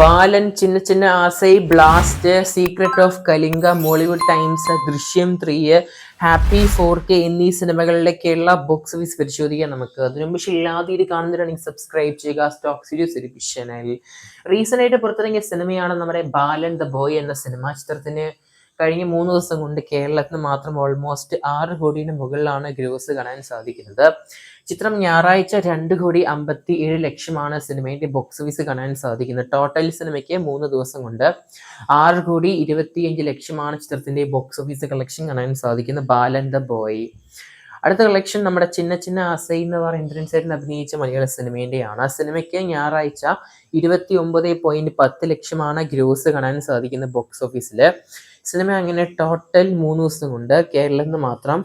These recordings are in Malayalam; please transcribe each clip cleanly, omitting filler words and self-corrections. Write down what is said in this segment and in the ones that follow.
Balan, Chinna Chinna Aasai, blast, secret of Kalinga, Mollywood times, ദൃശ്യം 3, ഹാപ്പി 4K എന്നീ സിനിമകളുടെ കേരള ബോക്സ് ഓഫീസ് പരിശോധിക്കാം നമുക്ക്. അതിനു മുമ്പ് ഇല്ലാതെ കാണുന്നവരാണെങ്കിൽ സബ്സ്ക്രൈബ് ചെയ്യുക സ്റ്റോക്ക് സീരീസ് ഒരു ചാനൽ. റീസെന്റ് ആയിട്ട് പുറത്തിറങ്ങിയ സിനിമയാണ് നമ്മുടെ ബാലൻ ദ ബോയ് എന്ന സിനിമ. ചിത്രത്തിന് കഴിഞ്ഞ 3 ദിവസം കൊണ്ട് കേരളത്തിന് മാത്രം ഓൾമോസ്റ്റ് 6 കോടിയുടെ മുകളിലാണ് ഗ്രോസ് കാണാൻ സാധിക്കുന്നത്. ചിത്രം ഞായറാഴ്ച 2,57,00,000 സിനിമയുടെ ബോക്സ് ഓഫീസ് കാണാൻ സാധിക്കുന്നത്. ടോട്ടൽ സിനിമയ്ക്ക് 3 ദിവസം കൊണ്ട് 6,25,00,000 ചിത്രത്തിന്റെ ബോക്സ് ഓഫീസ് കളക്ഷൻ കാണാൻ സാധിക്കുന്ന ബാലൻ ദ ബോയ്. അടുത്ത കളക്ഷൻ നമ്മുടെ ചിന്ന ചിന്ന ആസൈ എന്ന് പറയുന്ന ഇന്ദ്രൻ സേട്ടൻ അഭിനയിച്ച മലയാള സിനിമേന്റെയാണ്. ആ സിനിമയ്ക്ക് ഞായറാഴ്ച 29.10 ഗ്രോസ് കാണാൻ സാധിക്കുന്ന ബോക്സ് ഓഫീസിൽ. സിനിമ അങ്ങനെ ടോട്ടൽ 3 ദിവസം കൊണ്ട് കേരളത്തിൽ മാത്രം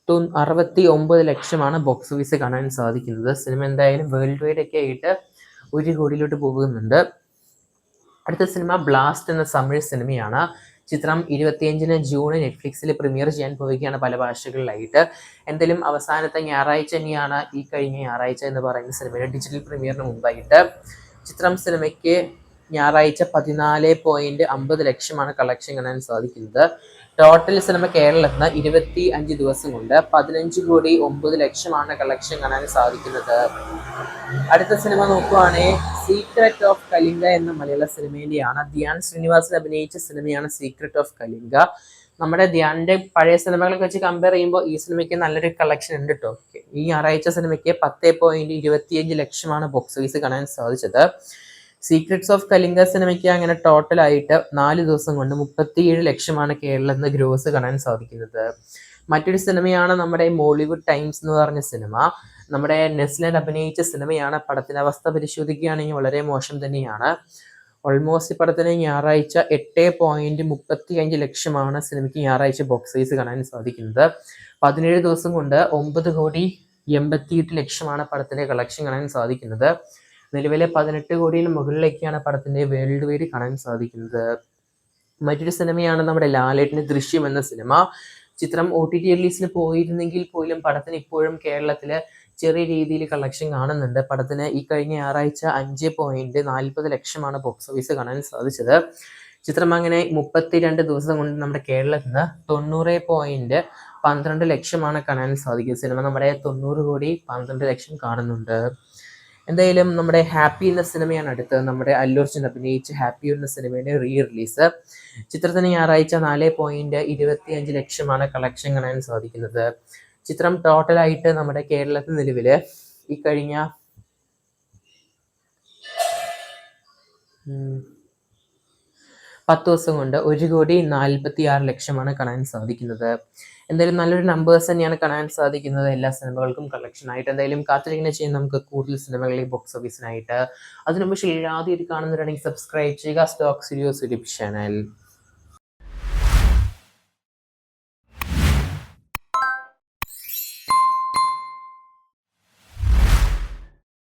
69,00,000 ബോക്സ് ഓഫീസ് കാണാൻ സാധിക്കുന്നത്. സിനിമ എന്തായാലും വേൾഡ് വൈഡ് ഒക്കെ ആയിട്ട് 1 കോടിയിലോട്ട് പോകുന്നുണ്ട്. അടുത്ത സിനിമ ബ്ലാസ്റ്റ് എന്ന തമിഴ് സിനിമയാണ്. ചിത്രം 25 ജൂൺ നെറ്റ്ഫ്ലിക്സിൽ പ്രീമിയർ ചെയ്യാൻ പോവുകയാണ് പല ഭാഷകളിലായിട്ട്. എന്തായാലും അവസാനത്തെ ഞായറാഴ്ച തന്നെയാണ് ഈ കഴിഞ്ഞ ഞായറാഴ്ച എന്ന് പറയുന്ന സിനിമയുടെ ഡിജിറ്റൽ പ്രീമിയറിന് മുമ്പായിട്ട്. സിനിമയ്ക്ക് ഞായറാഴ്ച 14.50 കളക്ഷൻ കാണാൻ സാധിക്കുന്നത്. ടോട്ടൽ സിനിമ കേരളത്തിന് 25 ദിവസം കൊണ്ട് 15,09,00,000 കളക്ഷൻ കാണാൻ സാധിക്കുന്നത്. അടുത്ത സിനിമ നോക്കുവാണെങ്കിൽ സീക്രട്ട് ഓഫ് കലിംഗ എന്ന മലയാള സിനിമേന്റെയാണ്. ധ്യാൻ ശ്രീനിവാസൻ അഭിനയിച്ച സിനിമയാണ് സീക്രട്ട് ഓഫ് കലിംഗ. നമ്മുടെ ധ്യാനിന്റെ പഴയ സിനിമകളൊക്കെ വെച്ച് കമ്പയർ ചെയ്യുമ്പോൾ ഈ സിനിമയ്ക്ക് നല്ലൊരു കളക്ഷൻ ഉണ്ട് കേട്ടോ. ഈ ഞായറാഴ്ച സിനിമയ്ക്ക് 10.25 ബോക്സ് ഓഫീസ് കാണാൻ സാധിച്ചത്. സീക്രട്സ് ഓഫ് കലിംഗ സിനിമയ്ക്ക് അങ്ങനെ ടോട്ടൽ ആയിട്ട് 4 ദിവസം കൊണ്ട് 37,00,000 കേരളത്തിൽ നിന്ന് ഗ്രോസ് കാണാൻ സാധിക്കുന്നത്. മറ്റൊരു സിനിമയാണ് നമ്മുടെ മോളിവുഡ് ടൈംസ് എന്ന് പറഞ്ഞ സിനിമ. നമ്മുടെ നെസ്ലൻ അഭിനയിച്ച സിനിമയാണ്. പടത്തിന്റെ അവസ്ഥ പരിശോധിക്കുകയാണെങ്കിൽ വളരെ മോശം തന്നെയാണ്. ഓൾമോസ്റ്റ് പടത്തിന് ഞായറാഴ്ച 8.35 സിനിമയ്ക്ക് ഞായറാഴ്ച ബോക്സ് ഓഫീസ് കാണാൻ സാധിക്കുന്നത്. 17 ദിവസം കൊണ്ട് 9,88,00,000 പടത്തിന്റെ കളക്ഷൻ കാണാൻ സാധിക്കുന്നത്. നിലവിലെ 18 കോടിയിൽ മുകളിലേക്കാണ് പടത്തിന്റെ വേൾഡ് വൈഡ് കാണാൻ സാധിക്കുന്നത്. മറ്റൊരു സിനിമയാണ് നമ്മുടെ ലാലേട്ടന്റെ ദൃശ്യം എന്ന സിനിമ. ചിത്രം OTT റിലീസിന് പോയിരുന്നെങ്കിൽ പോലും പടത്തിന് ഇപ്പോഴും കേരളത്തില് ചെറിയ രീതിയിൽ കളക്ഷൻ കാണുന്നുണ്ട്. പടത്തിന് ഈ കഴിഞ്ഞ ഞായറാഴ്ച 5.40 ബോക്സ് ഓഫീസ് കാണാൻ സാധിച്ചത്. ചിത്രം അങ്ങനെ 32 ദിവസം കൊണ്ട് നമ്മുടെ കേരളത്തിൽ നിന്ന് 90.12 കാണാൻ സാധിക്കുന്നത്. സിനിമ നമ്മുടെ 90 കോടി 12 ലക്ഷം കാണുന്നുണ്ട്. എന്തായാലും നമ്മുടെ ഹാപ്പി എന്ന സിനിമയാണ് അടുത്തത്. നമ്മുടെ അല്ലു അർജുൻ അഭിനയിച്ച ഹാപ്പി എന്ന സിനിമയുടെ റിലീസ്. ചിത്രത്തിന് ഞായറാഴ്ച 4.25 കളക്ഷൻ കാണാൻ സാധിക്കുന്നത്. ചിത്രം ടോട്ടലായിട്ട് നമ്മുടെ കേരളത്തിൽ നിലവില് ഈ കഴിഞ്ഞ 10 ദിവസം കൊണ്ട് 1,46,00,000 കാണാൻ സാധിക്കുന്നത്. എന്തായാലും നല്ലൊരു നമ്പേഴ്സ് തന്നെയാണ് കാണാൻ സാധിക്കുന്നത് എല്ലാ സിനിമകൾക്കും കളക്ഷൻ ആയിട്ട്. എന്തായാലും കാത്തിരിക്കുന്ന ചെയ്യാൻ നമുക്ക് കൂടുതൽ സിനിമകളെ ബോക്സ് ഓഫീസിനായിട്ട്. അതിനു മുമ്പ് ആദ്യമായിട്ട് കാണുന്നവരാണെങ്കിൽ സബ്സ്ക്രൈബ് ചെയ്യുക സ്റ്റോക്ക് സീരീസ് യൂട്യൂബ് ചാനൽ.